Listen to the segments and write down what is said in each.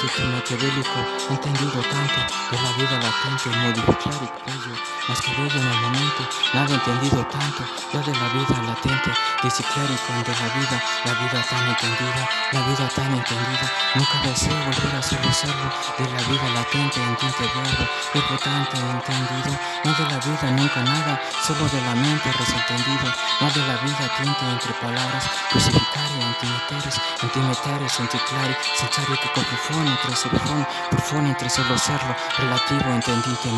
tinte maquiavélico, entendido tanto de la vida latente, modificar y bello, más que bello en el momento, nada entendido tanto, ya de la vida latente, disciclérico de la vida tan entendida, la vida tan entendida, nunca deseo volver a solo serlo, de la vida latente en tinte verbo tanto entendido, no de la vida nunca nada, solo de la mente desentendido, no de la vida tinte entre palabras, crucificare, antimeteres, anticlari, sensari que confufone entre profone entre solo serlo, relativo, entendite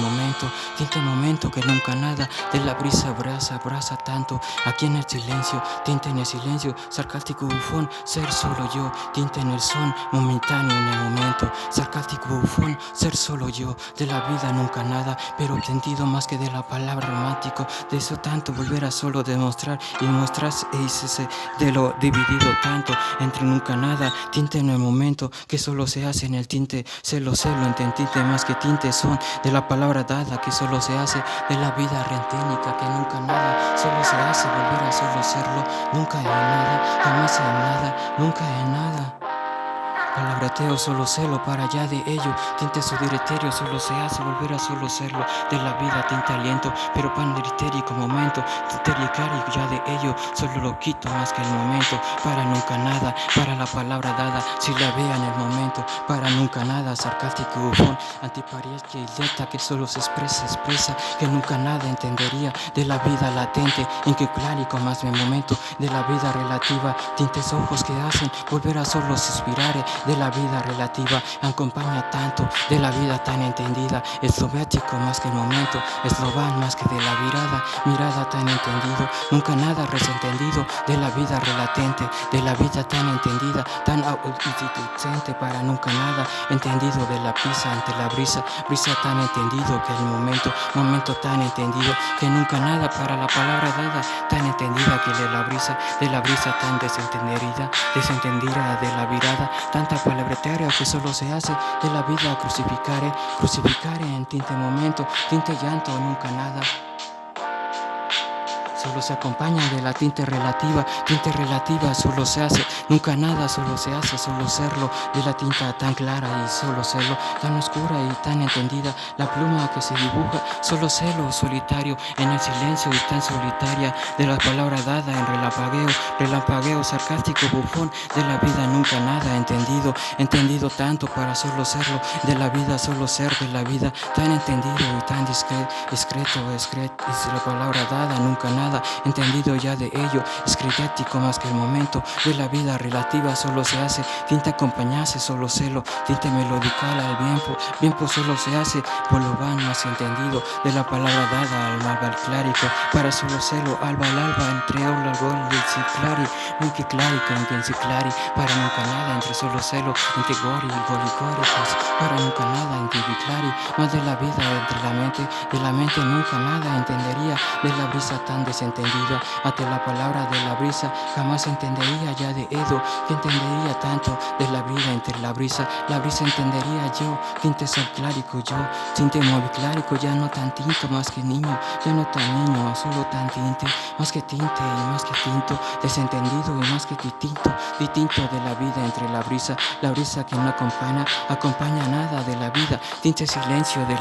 momento que nunca nada, de la brisa abraza tanto, aquí en el silencio, sarcástico bufón, ser solo yo, tinte en el son, momentáneo en el momento, sarcástico bufón, ser solo yo, de la vida nunca nada, pero entendido más que de la palabra romántico, de eso tanto volver a solo demostrar y mostrarse e hicese de lo dividido tanto entre nunca nada, tinte en el momento que solo se hace en el tinte, celo, entendite más que tinte son de la palabra dada que solo se hace de la vida renténica que nunca nada, solo se hace volver a solo serlo, nunca en nada, jamás en nada, nunca en nada. Palabrateo, solo celo, para allá de ello, tinte su directorio, solo se hace volver a solo serlo, de la vida tinte aliento, pero panderitérico momento, titericario ya de ello, solo lo quito más que el momento, para nunca nada, para la palabra dada, si la vea en el momento, para nunca nada, sarcástico bufón, antipariesca y delta que solo se expresa, que nunca nada entendería, de la vida latente, en que clárico más mi momento, de la vida relativa, tintes ojos que hacen volver a solo suspirare, de la vida relativa, acompaña tanto de la vida tan entendida, eslovético más que el momento, eslován más que de la mirada tan entendido, nunca nada resentendido, de la vida relatente, de la vida tan entendida, tan auténticamente para nunca nada, entendido de la pisa ante la brisa tan entendido que el momento tan entendido, que nunca nada para la palabra dada, tan entendida que de la brisa tan desentendida de la virada, tanta palabreteria que solo se hace de la vida crucificare en tinte momento, tinte llanto, nunca nada. Solo se acompaña de la tinte relativa solo se hace, nunca nada solo se hace, solo serlo, de la tinta tan clara y solo serlo, tan oscura y tan entendida, la pluma que se dibuja, solo celo solitario, en el silencio y tan solitaria, de la palabra dada en relampagueo sarcástico bufón, de la vida nunca nada entendido tanto para solo serlo, de la vida solo ser, de la vida tan entendido y tan discreto, es la palabra dada, nunca nada entendido ya de ello, escritético más que el momento, de la vida relativa solo se hace, tinta acompañase, solo celo, tinte melodical al viento solo se hace, por lo van más entendido, de la palabra dada al alba clárico, para solo celo, alba al alba, entre aula gol del ciclari, nunca clárico, en ciclari, para nunca nada, entre solo celo, entre gori y golicóricos, para nunca nada, entre biclari, más de la vida entre de la mente nunca nada entendería, de la brisa tan desentendida, ante la palabra de la brisa, jamás entendería ya de Edo, que entendería tanto de la vida entre la brisa entendería yo, tinte clárico yo, tinte clárico ya no tan tinto más que niño, ya no tan niño, solo tan tinte, más que tinte y más que tinto, desentendido y más que distinto de la vida entre la brisa que no acompaña nada de la vida, tinte silencio de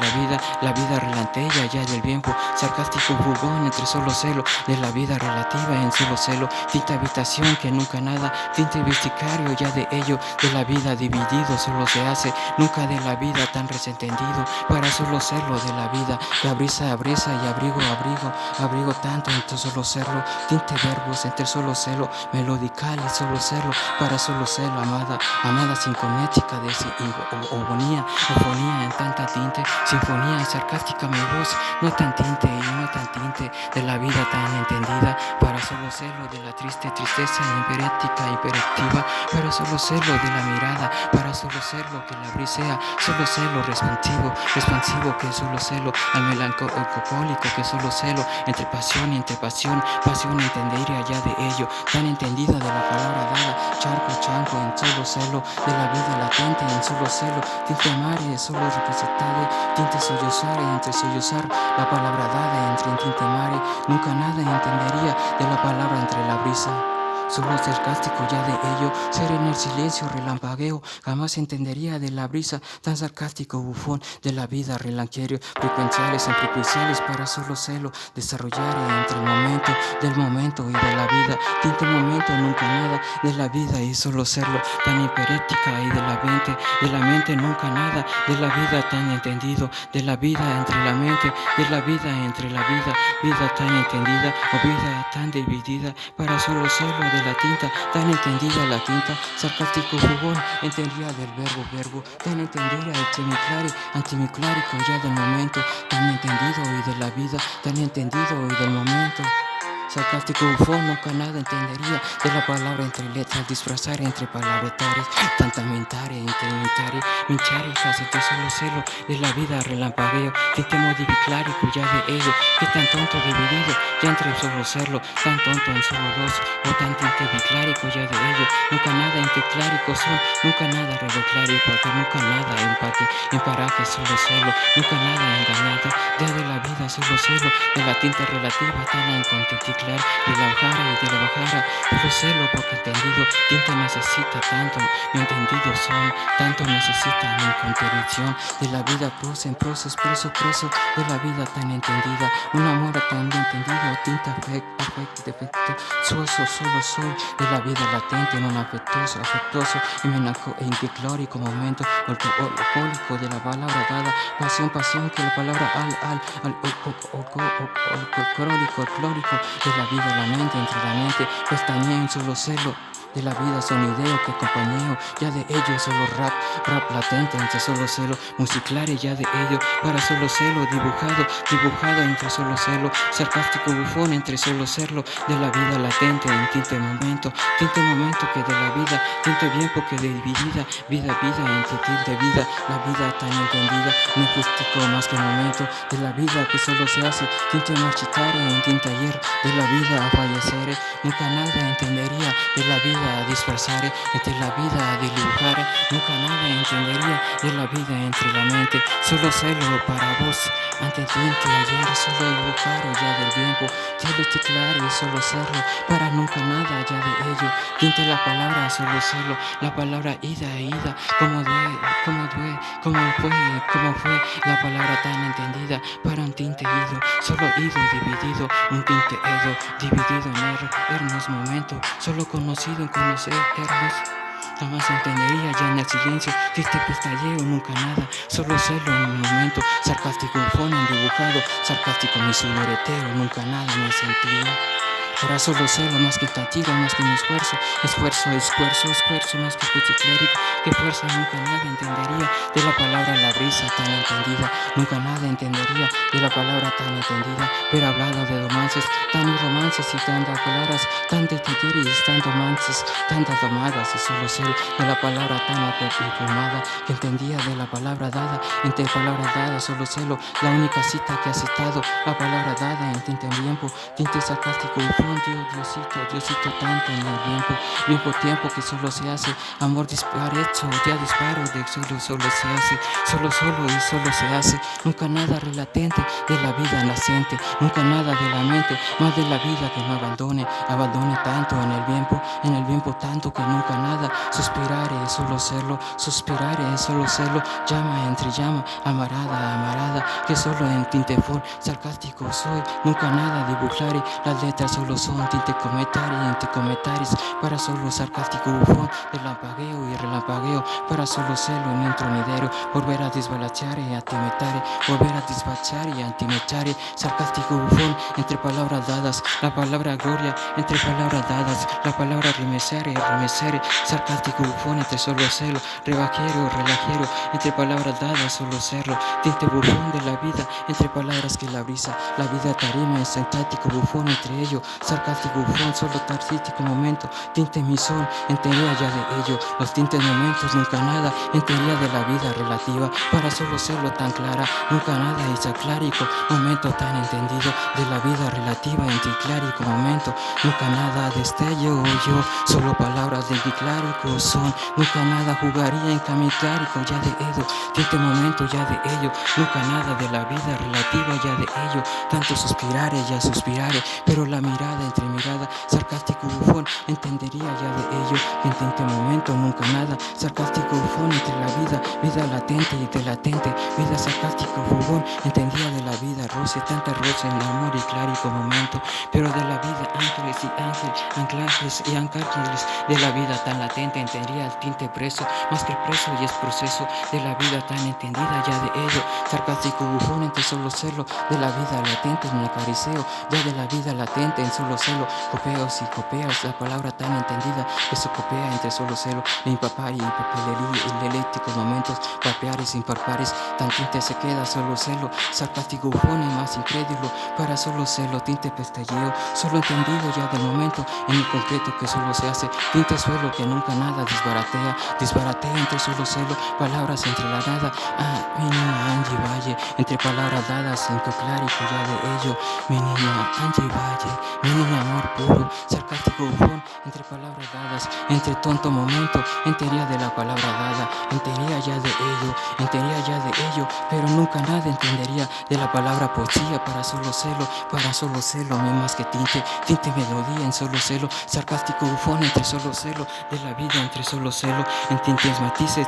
la vida relantella ya del viento, sarcástico jugón entre solo celo, de la vida relativa en solo celo, tinta habitación que nunca nada, tinte visticario ya de ello, de la vida dividido solo se hace, nunca de la vida tan resentendido, para solo serlo de la vida, la brisa y abrigo tanto entre solo serlo, tinte verbos entre solo celo, melodical y solo serlo, para solo serlo, amada sinfonética de ofonía en tanta tinte, sinfonía sarcástica mi voz, no tan tinte y no tan tinte, de la vida tan entendida, para solo serlo de la tristeza hiperética, para solo serlo de la mirada, para solo serlo que la brisea, solo serlo responsivo que solo serlo, al melancólico que solo serlo, entre pasión entendería ya de ello, tan entendida de la palabra dada, chanco en solo serlo, de la vida latente en solo serlo, tinte mare solo representado, tinte sollozar entre sollozar, la palabra dada entre tinte mare, nunca nada entendería de la palabra entre la brisa. solo sarcástico ya de ello, ser en el silencio relampagueo, jamás entendería de la brisa tan sarcástico bufón de la vida relanquerio, frecuenciales en frecuenciales para solo celo, desarrollar entre el momento del momento y de la vida, tinte momento nunca nada de la vida y solo serlo, tan hiperética y de la mente nunca nada, de la vida tan entendido, de la vida entre la mente, de la vida entre la vida tan entendida o vida tan dividida, para solo serlo de la tinta, tan entendida la tinta, sarcástico jugón, entendía del verbo, tan entendida el antimiclárico ya del momento, tan entendido y de la vida, tan entendido y del momento. Sarcástico bufón, nunca nada entendería de la palabra entre letras, disfrazar entre palabretares, tanta mentaria, intermentaria, minchari, casi de solo celo de la vida relampagueo, tinte modificlárico ya de ello, que tan tonto dividido, ya entre solo serlo, tan tonto en solo dos, o tan tinte biclárico ya de ello, nunca nada anticlárico son, nunca nada revoclario, porque nunca nada empate, en paraje solo celo, nunca nada engañado, ya de la vida solo celo, de la tinta relativa tan incontiticlar, de la bajara y de la bajara, pero celo porque entendido, tinta necesita tanto, mi entendido son, tanto necesita mi contradicción, de la vida prosa en prosa, expreso, preso, de la vida tan entendida, un amor tan entendido, tinta defecto, suoso, solo soy, de la vida latente, non afectuoso, y indiclórico momento, alcohólico de la palabra dada, pasión, que la palabra clórico, de la vida la mente, entre la mente, pestañeo en solo celo, de la vida sonideo que acompañeo, ya de ello solo rap latente entre solo celo, musiclare ya de ello, para solo celo, dibujado entre solo celo, sarcástico bufón entre solo serlo, de la vida latente en tinte momento que de la vida, tinte bien porque dividida, vida entre tinte vida, la vida tan entendida, no justico más que momento, de la vida que solo se hace, tinte marchitare en tinte ayer, de la vida a fallecer, nunca nada entendería, de la vida a disfrazar, entre la vida a dibujar, nunca nada entendería, de la vida entre la mente, solo celo para vos, ante tinte ayer, solo dibujar ya del tiempo, cielo claro y solo serlo, para nunca nada ya de ello, tinte la palabra solo celo, la palabra ida, como fue, la palabra tan entendida, para un tinte ido, solo ido dividido, un tinte edo, dividido en hermos momento, solo conocido en conocer hermos. Jamás entendería ya en el silencio, triste pestalleo, nunca nada, solo celo en un momento, sarcástico fondo dibujado, sarcástico mi sudoretero, nunca nada me sentía. Ahora solo celo más que tatigo, más que mi esfuerzo más que cuchiclérico, que fuerza nunca nada entendería, de la palabra la brisa tan entendida, nunca nada entendería, de la palabra tan entendida, pero hablado de romances, tan romances y tantas palabras, tan de tilleris, tan romances, tantas domadas, y solo celo de la palabra tan perfumada, que entendía de la palabra dada, entre palabras dadas solo celo, la única cita que ha citado, la palabra dada en tinte tiempo, tinte sarcástico Diosito tanto en el tiempo que solo se hace, amor disparecho, ya disparo de solo se hace, solo y solo se hace, nunca nada relatente de la vida naciente, nunca nada de la mente, más de la vida que no abandone tanto en el tiempo tanto que nunca nada, suspirare solo serlo, llama entre llama, amarada, que solo en tinte sarcástico soy, nunca nada dibujare, las letras solo son tinte cometaris, para solo sarcástico bufón, relampagueo y relampagueo, para solo celo en un tronidero, volver a desbalachar y antimetare, volver a despachar y antimetare, sarcástico bufón, entre palabras dadas, la palabra gloria, entre palabras dadas, la palabra remesere, sarcástico bufón, entre solo celo, relajero, entre palabras dadas, solo serlo, tinte bufón de la vida, entre palabras que la brisa, la vida tarima, sintático bufón, entre ello, sarcástico bufón, solo tarcítico momento, tinte misón, entendía ya de ello, los tintes momentos, nunca nada, entendía de la vida relativa, para solo serlo tan clara, nunca nada isaclárico, momento tan entendido, de la vida relativa, anticlárico momento, nunca nada destello, yo, solo palabras de biclárico son, nunca nada jugaría en camiclárico, ya de ello, tinte momento ya de ello, nunca nada de la vida relativa ya de ello, tanto suspirare, pero la mirada mirada entre mirada, sarcástico bufón, entendería ya de ello, que en tinte momento nunca nada, sarcástico bufón entre la vida latente y de latente, vida sarcástico bufón, entendía de la vida, roce, tanta roce en amor y clárico momento, pero de la vida ángeles y anclajes y arcángeles, de la vida tan latente, entendía el tinte preso, más que preso y es proceso, de la vida tan entendida ya de ello, sarcástico bufón entre solo celo, de la vida latente en el acariceo, ya de la vida latente en solo celo, copeos y copeas, la palabra tan entendida que se copea entre solo celo, en papari y papelería, y eléctricos momentos, papear y sin parpares, tan tinte se queda solo celo, sarcástico bufón y más incrédulo, para solo celo, tinte pestalleo, solo entendido ya de momento, en el concreto que solo se hace, tinte suelo que nunca nada desbaratea entre solo celo, palabras entre la nada, mi niña Angie Valle, entre palabras dadas en clárico ya de ello, mi niña Angie Valle, mi niña amor puro, sarcástico bufón, entre palabras dadas, entre tonto momento, entería de la palabra dada, entería ya de ello, pero nunca nada entendería de la palabra poesía, para solo celo, mi más que tinte melodía en solo celo, sarcástico bufón entre solo celo, de la vida entre solo celo, en tintes matices,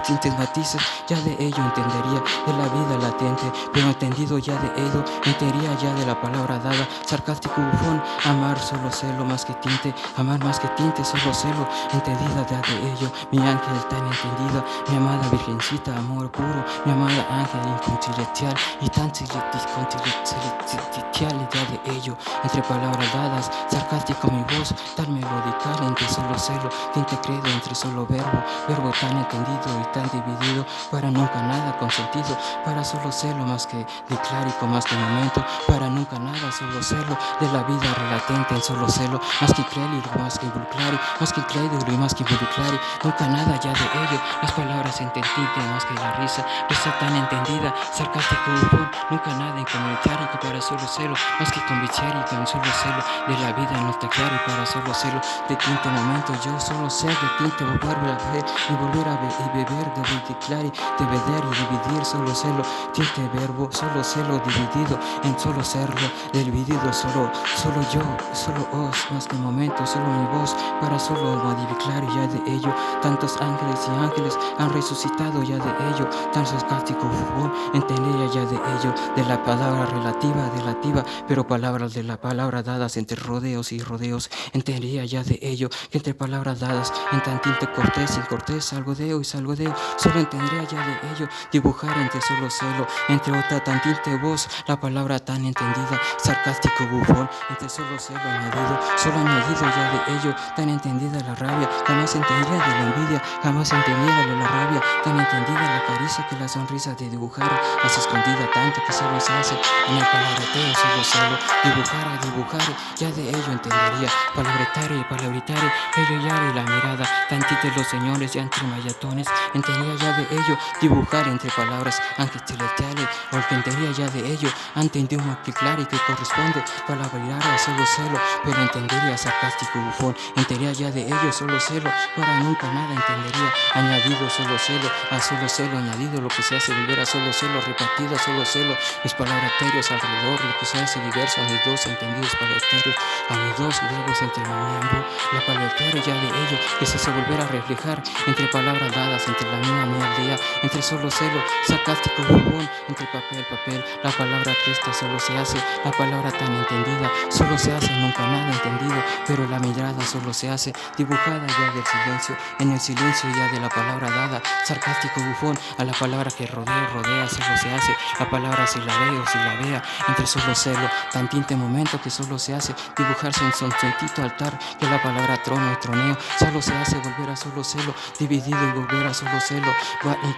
ya de ello entendería, de la vida latente, pero entendido ya de ello, entendería ya de la palabra dada, sarcástico bufón, amar solo celo más que tinte, amar más que tinte, solo celo, entendida ya de ello, mi ángel tan entendida, mi amada virgencita, amor puro, mi amada ángel incontinential y tan celestial ya de ello, entre palabras dadas, sarcástico mi voz, tan melodical entre solo celo, tinte credo entre solo verbo tan entendido y tan dividido, para nunca nada consentido, para solo celo más que declárico, más que momento, para nunca nada solo celo, de la vida relatente en solo celo, más que crédito, más que vulclari, más que crédulo y más que vulclari, nunca nada ya de ello, las palabras entendidas más que la risa tan entendida, sarcástico bufón, nunca nada en comunitario, para solo celo, más que conviciari, con solo celo, de la vida no está claro, para solo celo, de tinte momento, yo solo sé de tinte, volver a ver y volver a beber, de declarar, de beber y dividir, solo celo, tinte verbo, solo celo dividido, en solo serlo, dividido, solo yo, solo os, más que momento, solo mi voz, para solo modificar ya de ello, tantos ángeles y ángeles han resucitado ya de ello, tan sarcástico bufón, entendería ya de ello, de la palabra relativa, pero palabras de la palabra dadas entre rodeos y rodeos, entendería ya de ello, que entre palabras dadas en tan tinte cortés y cortés, salgodeo y salgodeo, solo entendería ya de ello, dibujar entre solo celo, entre otra tan tinte voz, la palabra tan entendida, sarcástico bufón, entre solo celo añadido, solo añadido ya de ello, tan entendida la rabia, jamás entendería de la envidia, jamás entendería de la rabia, tan entendida la caricia que la sonrisa de dibujar, más escondida tanto que solo se hace en el palabreteo, solo dibujar, ya de ello entendería, palabritare, pellear y la mirada, tantite los señores ya entre mayatones, entendería ya de ello, dibujar entre palabras, ángeles celestiales, o entendería ya de ello, entendió un claro y que corresponde, palabrar a solo celo, pero entendería sarcástico bufón, entendería ya de ello, solo celo, para nunca nada entendería, añadido solo celo, a solo celo añadido, lo que se hace volver a solo celo, repartido a solo celo, mis palabraterios alrededor, lo que se hace diverso a mis dos entendidos palabraterios, a mis dos verbos entre mi miembro, la palabratero ya de ello, que se hace volver a reflejar, entre palabras dadas, entre la mi aldea, entre solo celo, sarcástico bufón, entre papel, la palabra cresta solo se hace, la palabra tan entendida, solo se hace, nunca nada entendido, pero la mirada solo se hace, dibujada ya del silencio, en el silencio ya de la palabra dada, sarcástico bufón, a la palabra que rodea, solo se hace, la palabra si la veo, si la vea, entre solo celo, tan tinte momento que solo se hace, dibujarse en soncentito altar, que la palabra trono y troneo, solo se hace volver a solo celo, dividido y volver a solo celo, va a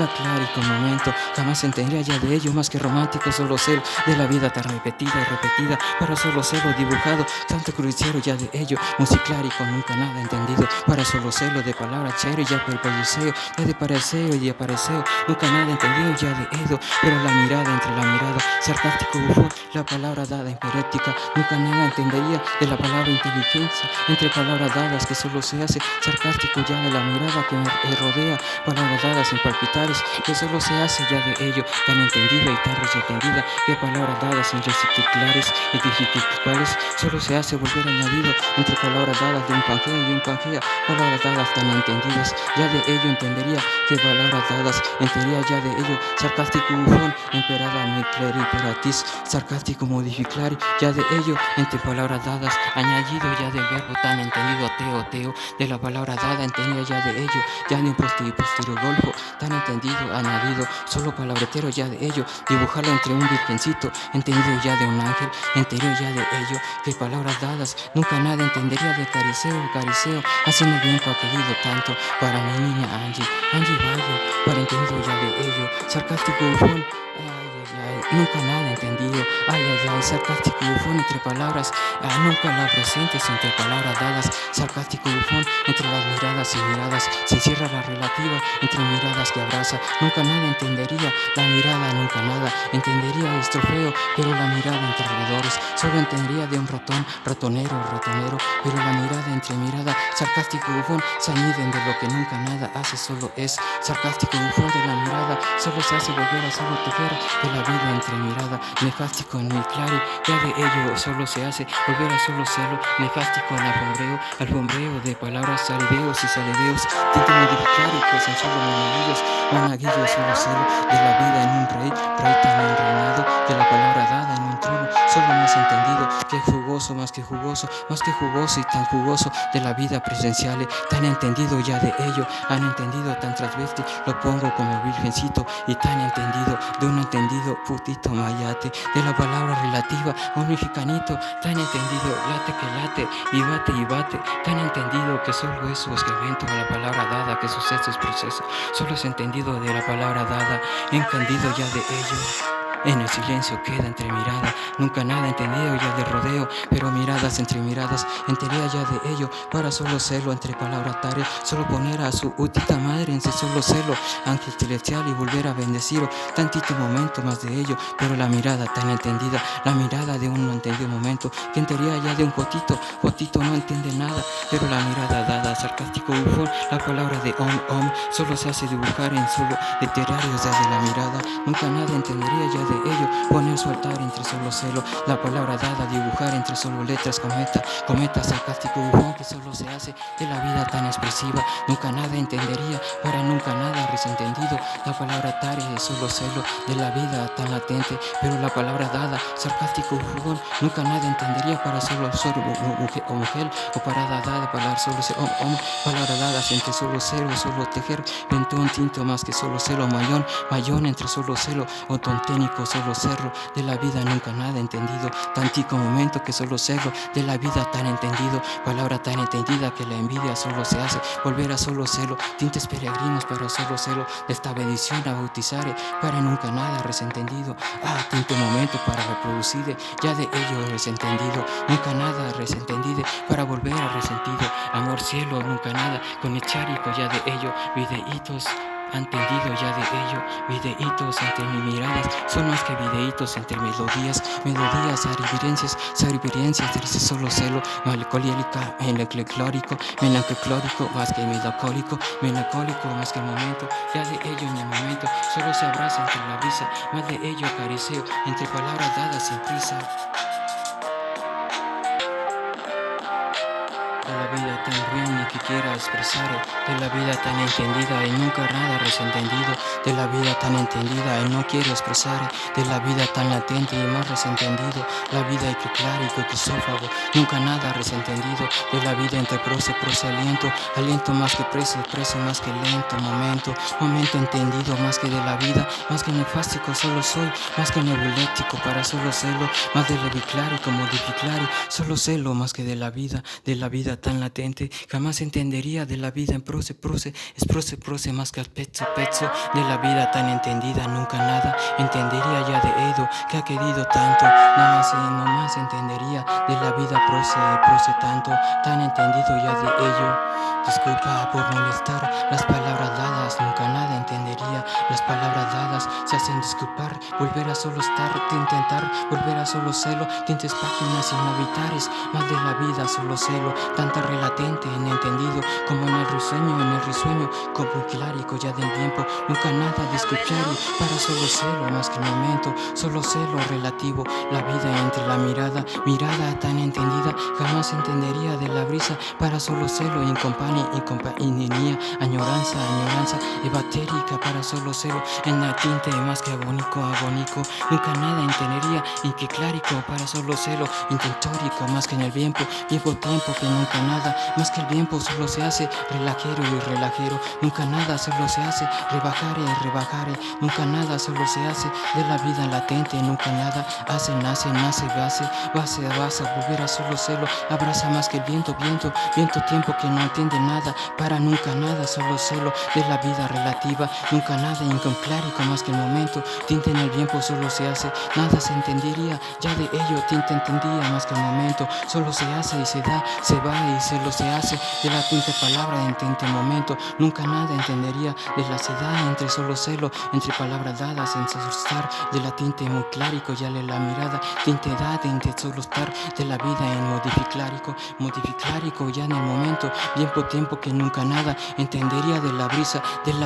clarico momento, jamás entendería ya de ello, más que romántico solo celo, de la vida tan repetida y repetida, para solo celo dibujado, santo crucero ya de ello, musiclárico nunca nada entendido, para solo celo de palabra chévere ya por el pelliceo, ya de parecer acariceo y apareceo, nunca nada entendido ya de Edo, pero la mirada entre la mirada, sarcástico bufón, la palabra dada imperética, nunca nada entendería de la palabra inteligencia, entre palabras dadas que solo se hace, sarcástico ya de la mirada que me rodea, palabras dadas sin palpitares, que solo se hace ya de ello, tan entendida y tan resentendida, que palabras dadas sin reciclares y digitales, solo se hace volver añadido, entre palabras dadas de un Pangea y un Pangea, palabras dadas tan entendidas, ya de ello entendería, que palabras dadas entendería ya de ello, sarcástico bufón, imperada mi cleriperatis, sarcástico modificar, ya de ello, entre palabras dadas, añadido ya del verbo tan entendido, teo, de la palabra dada, entendía ya de ello, ya de un posterior golfo, tan entendido, añadido, solo palabretero ya de ello, dibujarlo entre un virgencito, entendido ya de un ángel, entendido ya de ello, que palabras dadas, nunca nada entendería de cariceo, haciendo bien que ha querido tanto, para mi niña Angie Valle, para entendido ya de ello, sarcástico bufón, nunca nada entendido, sarcástico bufón entre palabras, nunca la presentes entre palabras dadas, sarcástico bufón entre las miradas y miradas, se cierra la relativa entre miradas que abraza, nunca nada entendería, la mirada nunca nada entendería estrofeo, pero la mirada entre alrededores, solo entendería de un ratonero, pero la mirada entre mirada, sarcástico bufón, se aniden de lo que nunca nada hace, solo es, sarcástico bufón de la mirada, solo se hace volver a solo tejer de la vida entre mirada, nefástico en mi clari, ya de ello solo se hace volver a solo celo, nefástico en alfombreo de palabras, salideos y salideos, tinte modificáricos en solo monaguillos solo celo, de la vida en un rey tan enreinado, de la palabra dada en un trono, solo más entendido, que jugoso, más que jugoso y tan jugoso, de la vida presencial, tan entendido ya de ello, han entendido tan transvesti, lo pongo como virgencito, y tan entendido, de un entendido putito mayate, de la palabra relativa, un mexicanito, tan entendido, late que late, y bate, tan entendido que solo es su excremento, la palabra dada, que suceso es proceso, solo es entendido de la palabra dada, entendido ya de ello. En el silencio queda entre mirada, nunca nada entendido ya de rodeo, pero miradas entre miradas, entendería ya de ello, para solo celo entre palabras tare, solo poner a su utita madre en sí solo celo, ángel celestial y volver a bendecirlo, tantito momento más de ello, pero la mirada tan entendida, la mirada de un no entendido momento, que entendería ya de un jotito no entiende nada, pero la mirada dada, sarcástico bufón, la palabra de solo se hace dibujar en solo literarios desde la mirada, nunca nada entendería ya de ello, poner su altar entre solo celo, la palabra dada, dibujar entre solo letras, cometa, sarcástico bufón, que solo se hace de la vida tan expresiva, nunca nada entendería, para nunca nada desentendido, la palabra tare de solo celo, de la vida tan latente, pero la palabra dada, sarcástico bufón, nunca nada entendería, para solo mujer, o parada dada, para solo palabra dadas entre solo celo, solo tejer, un tinto más que solo celo, mayón entre solo celo, o tonténico solo cerro, de la vida nunca nada entendido, tantico momento que solo cerro, de la vida tan entendido, palabra tan entendida que la envidia solo se hace, volver a solo celo, tintes peregrinos para solo celo, de esta bendición a bautizar, para nunca nada resentendido, tinte momento para reproducir, ya de ello resentendido, nunca nada resentendido, para volver a resentido, amor cielo, nunca nada, con echarico ya de ello, videitos, entendido ya de ello, videitos entre mis miradas, son más que videitos entre melodías, reverencias, dice solo celo, melancólica, melancólico, más que melancólico, más que momento, ya de ello en el momento, solo se abraza entre la brisa, más de ello acariceo, entre palabras dadas sin prisa. De la vida tan buena que quiera expresar, de la vida tan entendida y nunca nada resentendido, de la vida tan entendida y no quiero expresar, de la vida tan latente y más resentendido, la vida ecloclárico, ecosófago, nunca nada resentendido, de la vida entre prosa, aliento más que preso más que lento, momento entendido más que de la vida, más que nefástico solo soy, más que nebulético para solo celo, más de reviclárico, modificlari, solo celo más que de la vida tan latente, jamás entendería de la vida en proce, es proce más que al pezzo, de la vida tan entendida, nunca nada entendería ya de Edo, que ha querido tanto, no más entendería de la vida proce tanto, tan entendido ya de ello, disculpa por molestar, las palabras dadas, nunca nada en disculpar, volver a solo estar, de intentar, volver a solo celo, tintes páginas inhabitares, más de la vida solo celo, tanta relatente en entendido, como en el risueño, como un clárico ya del tiempo, nunca nada de escuchar y para solo celo, más que el momento, solo celo relativo, la vida entre la mirada, mirada tan entendida, jamás entendería de la brisa, para solo celo, incompañía, añoranza, evatérica, para solo celo, en la tinte más que agónico, nunca nada entendería, en que clárico, para solo celo, intentórico, más que en el tiempo que nunca nada, más que el tiempo solo se hace relajero y relajero, nunca nada solo se hace rebajare, nunca nada solo se hace de la vida latente, nunca nada hace, nace, base, volver a solo celo, abraza más que el viento, tiempo que no entiende nada, para nunca nada, solo celo de la vida relativa, nunca nada inconclárico más que el momento, tinte en el tiempo solo se hace, nada se entendería, ya de ello tinte entendía más que el momento, solo se hace y se da, se va y solo se hace, de la tinte palabra en tinte momento, nunca nada entendería, de la sedad entre solo celo, entre palabras dadas en solo estar, de la tinte muy clárico, ya le la mirada, tinte edad entre solo estar, de la vida en modificlárico ya en el momento, tiempo que nunca nada entendería, de la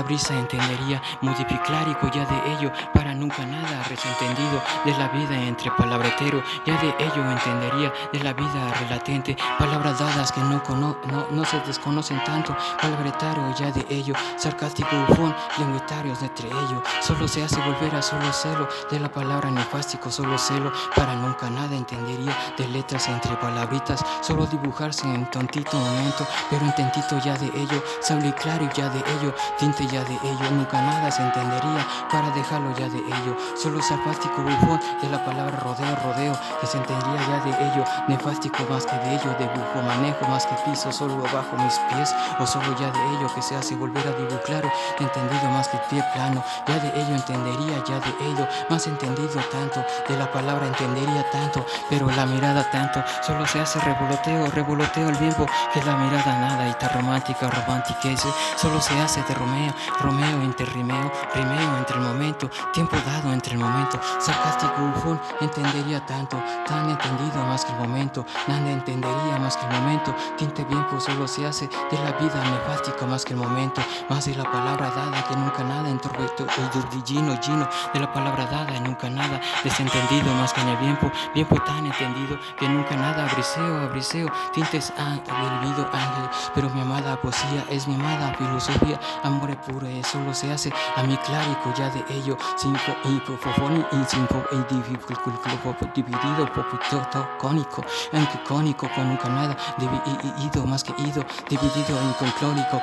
brisa entendería, modificlárico ya de ello, para nunca nada desentendido, de la vida entre palabretero, ya de ello entendería, de la vida relatente, palabras dadas que no se desconocen tanto, palabretario ya de ello, sarcástico bufón, lingüitarios entre ello, solo se hace volver a solo celo, de la palabra nefástico solo celo, para nunca nada entendería, de letras entre palabritas, solo dibujarse en tontito momento, pero en tantito ya de ello, sable y claro ya de ello, tinte ya de ello, nunca nada se entendería, para dejarlo ya de ello, solo sarcástico bufón, de la palabra rodeo, que se entendería ya de ello, nefástico más que de ello, dibujo, manejo más que piso, solo abajo mis pies, o solo ya de ello, que se hace volver a dibujar, entendido más que pie plano, ya de ello entendería, ya de ello, más entendido tanto, de la palabra entendería tanto, pero la mirada tanto, solo se hace revoloteo el tiempo, que la mirada nada, y tan romántica ese, solo se hace de Romeo entre rimeo entre el momento, tiempo dado entre el momento, sarcástico bufón, entendería tanto, tan entendido más que el momento, nada entendería más que el momento, tinte tiempo solo se hace de la vida nefástica más que el momento, más de la palabra dada que nunca nada introvertido, gino, de la palabra dada y nunca nada desentendido más que en el tiempo tan entendido que nunca nada abriseo, tintes olvido ángel, pero mi amada poesía es mi amada filosofía, amor puro solo se hace a mi clárico ya de ello, dividido, cónico, aunque cónico con nunca nada, dividido más que ido, dividido en conclónico,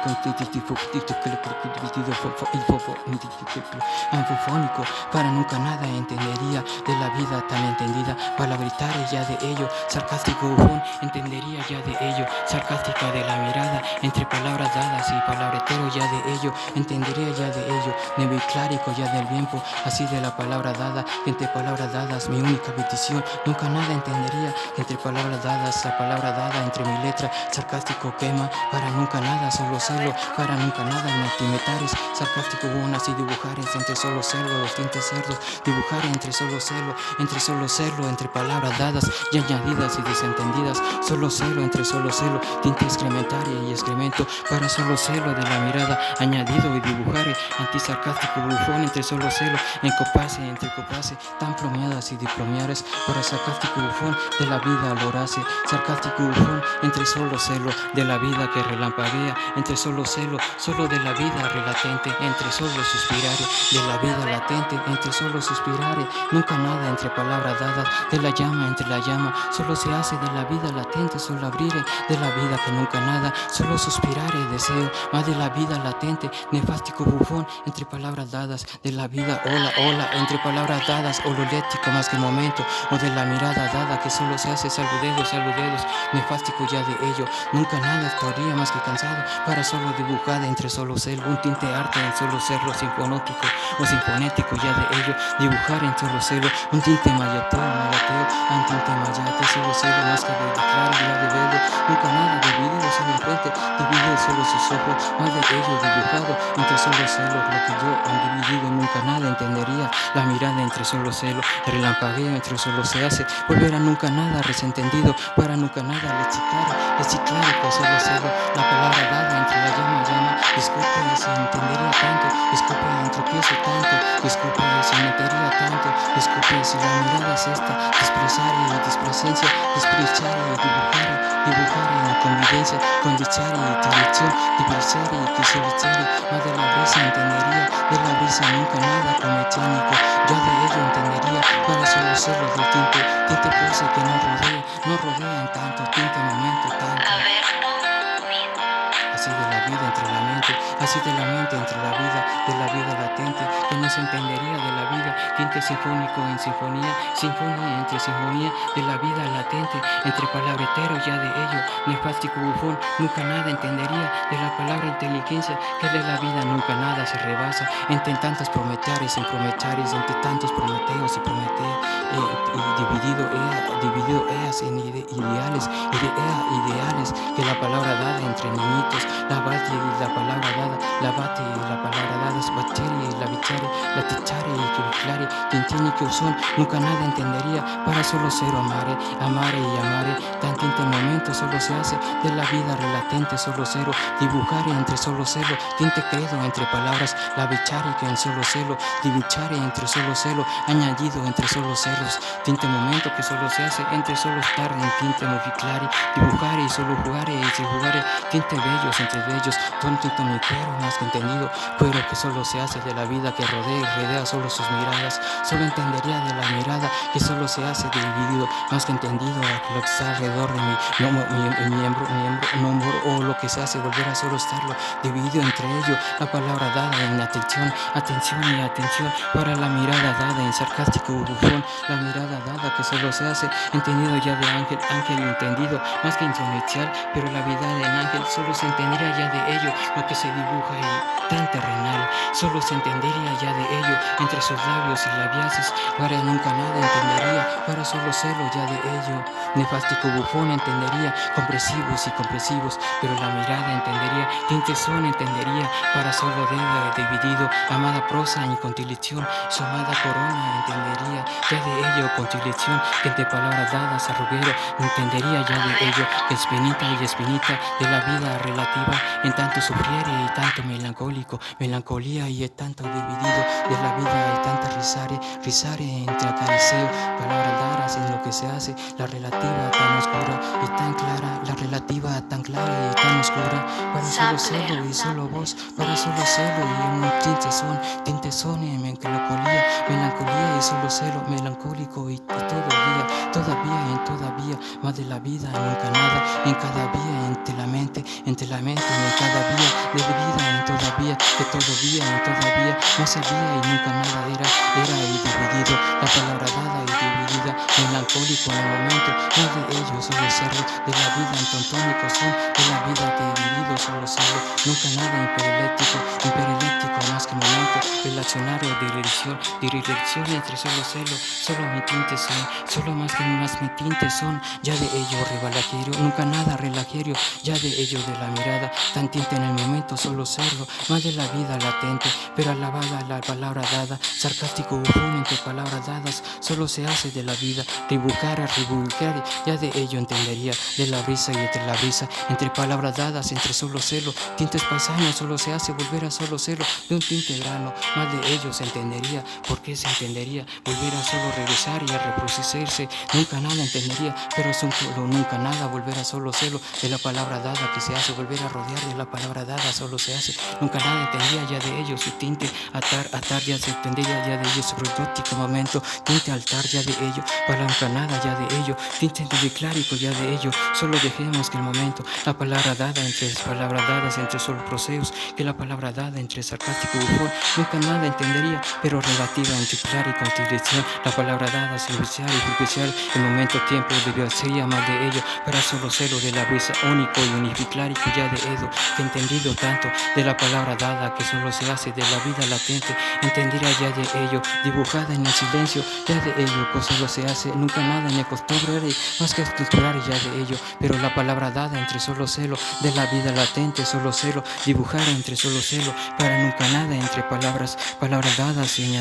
anfofónico, para nunca nada entendería de la vida tan entendida, palabritaria ya de ello, sarcástico bufón, entendería ya de ello, sarcástica de la mirada, entre palabras dadas y palabretero ya de ello, entendería ya de ello, nebiclárico ya del tiempo, así de la palabra dada, entre palabras dadas, mi única petición, nunca nada entendería, entre palabras dadas, la palabra dada entre mi letra, sarcástico quema, para nunca nada, solo celo, para nunca nada, multimetares, sarcástico una, así dibujares, entre solo celo, los tintes cerdos, dibujar entre solo celo, entre palabras dadas y añadidas y desentendidas, solo celo, entre solo celo, tinte excrementaria y excremento, para solo celo de la mirada, añadido y dibujare, antisarcástico bufón, entre solo celo, encopase, entre copase, tan plomeadas y diplomeares, para sarcástico bufón de la vida lorace, sarcástico bufón, entre solo celo, de la vida que relampaguea, entre solo celo, solo de la vida relatente, entre solo suspirare, de la vida latente, entre solo suspirare, nunca nada entre palabras dadas, de la llama entre la llama, solo se hace de la vida latente, solo abrire, de la vida que nunca nada, solo suspirare deseo, más de la vida latente, nefástico bufón, entre palabras dadas, de la vida hola, entre palabras dadas, hololético más que el momento, o de la mirada dada que solo se hace salvo dedos, nefástico ya de ello, nunca nada estaría más que cansado, para solo dibujar entre solo celo, un tinte arte en solo celo. serlo sinfonótico o sinfonético, ya de ello dibujar en solo celo un tinte mayateo, un tinte mayate, solo celo más que de claro, ya de velo, nunca nada dividido, solo enfrente, dividido solo sus ojos, más de ello dibujado entre solo celo, lo que yo han dividido, nunca nada entendería, la mirada entre solo celo, el relampagueo entre solo se hace, volver a nunca nada desentendido, para nunca nada reciclar con solo celo, la palabra dada entre la llama, disculpe si entendería tanto, disculpe en tropiezo tanto, disculpe si metería tanto, disculpe si la mirada es esta, despreciar y dispresencia, despreciar y dibujar en convivencia, condiciar y dirección, divorciar y quisiera, más de la brisa entendería, de la brisa nunca nada cometénico, yo de ello entendería, para solo serlo del tinte pose que no rodean tanto, tinte momento tanto. Así de la vida entre la mente, así de la mente entre la vida latente, que no se entendería de la vida, tinte sinfónico en sinfonía entre sinfonía, de la vida latente, entre palabretero ya de ello, nefástico bufón, nunca nada entendería, de la palabra inteligencia, que de la vida nunca nada se rebasa, entre tantos prometares, entre tantos prometeos y prometeas, dividido eas en ideales, que la palabra dada entre niñitos, la bate y la palabra dada, bateria y la bichare, la tichare y que viclare, quien tiene que usón, nunca nada entendería, para solo ser amare y amare, tan tinte momento solo se hace, de la vida relatente solo cero, dibujar entre solo celo, tinte credo entre palabras, la bichare que en solo celo, divichare entre solo celo, añadido entre solo celos, tinte momento que solo se hace, entre solo estar en tinte moviclare, dibujare y solo jugare y si jugare, tinte bellos entre bellos, tontito mi cuero más que entendido, cuero que solo se hace de la vida que rodea y rodea solo sus miradas, solo entendería de la mirada que solo se hace dividido, más que entendido lo que está alrededor de mi miembro, o lo que se hace volver a solo estarlo, dividido entre ello, la palabra dada en atención, para la mirada dada en sarcástico bufón, la mirada dada que solo se hace entendido ya de ángel entendido, más que intrometial, pero la vida en ángel solo se entendería ya de ello, lo que se dibuja y tan terrenal, solo se entendería ya de ello, entre sus labios y labiaces, para nunca nada entendería, para solo serlo ya de ello, nefástico bufón entendería, compresivos, pero la mirada entendería, tintezón entendería, para solo dedo dividido, amada prosa y contilición, su amada corona entendería, ya de ello contilición, que entre palabras dadas arruguero, entendería ya de ello, que espinita y espinita de la vida relativa, en tanto sufriere y tanto melancolía y tanto dividido de la vida y tanta risare entre acariceo, palabras dadas en lo que se hace, la relativa tan oscura y tan clara, la relativa tan clara y tan oscura, para solo celo y solo voz, para solo celo y un tintezón y melancolía y solo celo, melancólico y todavía, más de la vida, nunca nada, en cada vía, entre la mente, en cada vía, de vida, en todavía, que todavía, en todavía, más había y nunca nada era y dividido, la palabra dada y dividida, melancólico en el momento, no de ello, solo serlo, de la vida en tontónico son, de la vida dividido, solo serlo, nunca nada impereléctico, más que momento, relacionario, dirección entre solo celo, solo mi tinte son, solo más mi tinte son, ya de ello revalajerio, nunca nada relajerio, ya de ello de la mirada, tan tinte en el momento, solo serlo, más de la vida latente, pero alabada la palabra dada, sarcástico bufón entre palabras dadas, solo se hace de la vida, dibujar, ya de ello entendería, de la brisa y entre la brisa, entre palabras dadas, entre solo celo, tintes paisanos, solo se hace volver a solo celo, de un tinte grano, más de ello se entendería, porque se entendería, volver a solo regresar y a reproducirse, nunca nada entendería, pero solo nunca nada, volver a solo celo, de la palabra dada que se hace, volver a rodear de la palabra dada, solo se hace, nunca nada entendía ya de ello, su tinte, atar ya se entendería ya de ello, su protótipo momento, tinte altar ya de ello, para nunca nada ya de ello, tinte clárico ya de ello, solo dejemos que el momento, la palabra dada entre palabras dadas, entre solo procesos, que la palabra dada entre sarcástico bufón, nunca nada entendería, pero relativa en titular y constitución, la palabra dada, silenciar y judicial, el momento tiempo debió ser más de ello, para solo celo de la brisa único y unificar y ya de Edo, que entendido tanto de la palabra dada, que solo se hace de la vida latente, entenderá ya de ello, dibujada en el silencio, ya de ello, pues solo se hace, nunca nada ni acostumbraré, más que estructurar ya de ello, pero la palabra dada entre solo celo, de la vida latente, solo celo, dibujar entre solo celo, para nunca nada entre palabras dadas y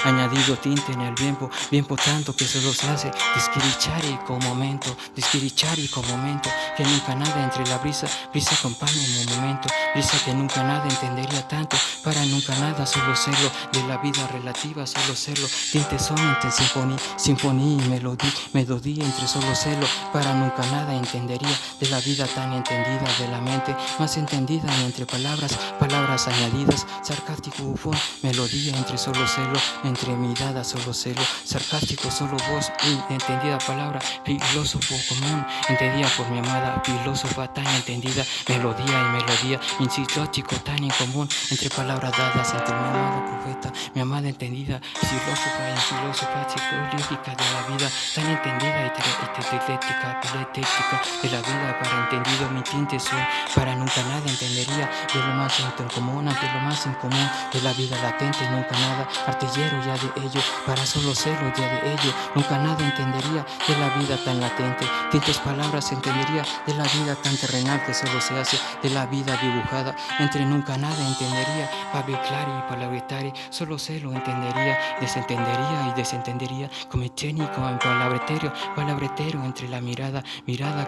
añadido tinte en el tiempo tanto que solo se hace, disquirichari con momento, que nunca nada entre la brisa acompaña en un momento, brisa que nunca nada entendería tanto, para nunca nada, solo celo, de la vida relativa, solo celo, tinte son entre sinfonía y melodía entre solo celo, para nunca nada entendería, de la vida tan entendida, de la mente más entendida, entre palabras añadidas, sarcástico bufón, melodía entre solo celo, entre mirada solo celo, sarcástico solo voz, y entendida palabra, filósofo común, entendida por mi amada, filósofa tan entendida, melodía, insitótico tan en común, entre palabras dadas, entre mi amado profeta, mi amada entendida, filósofa psicológica de la vida, tan entendida y telética de la vida, para entendido mi tinte son, para nunca nada entendería, de lo más en común, ante lo más en común, de la vida latente, nunca nada, artillero ya de ello, para solo celo ya de ello, nunca nada entendería, de la vida tan latente, tintes palabras entendería, de la vida tan terrenal que solo se hace, de la vida dibujada, entre nunca nada entendería, claro y palabretari, solo celo entendería, desentendería y desentendería, como técnico en palabretero entre la mirada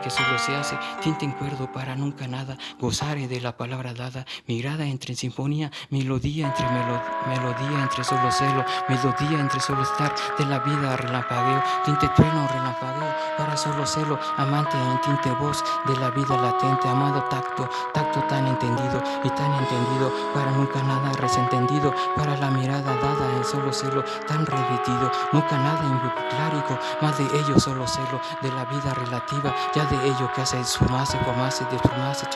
que solo se hace, tinte en cuerdo para nunca nada, gozare de la palabra dada, mirada entre sinfonía, melodía entre solo celo, melodía entre solo estar, de la vida relampagueo, tinte trueno relampagueo, para solo celo, amante en tinte voz, de la vida latente, amado tacto tan entendido y tan entendido, para nunca nada resentendido, para la mirada dada en solo celo, tan repetido, nunca nada invoclárico, más de ello solo celo, de la vida relativa, ya de ello que hace sumarse, formarse, deformarse,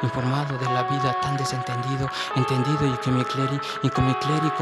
informado de la vida tan desentendido, entendido y que me clérigo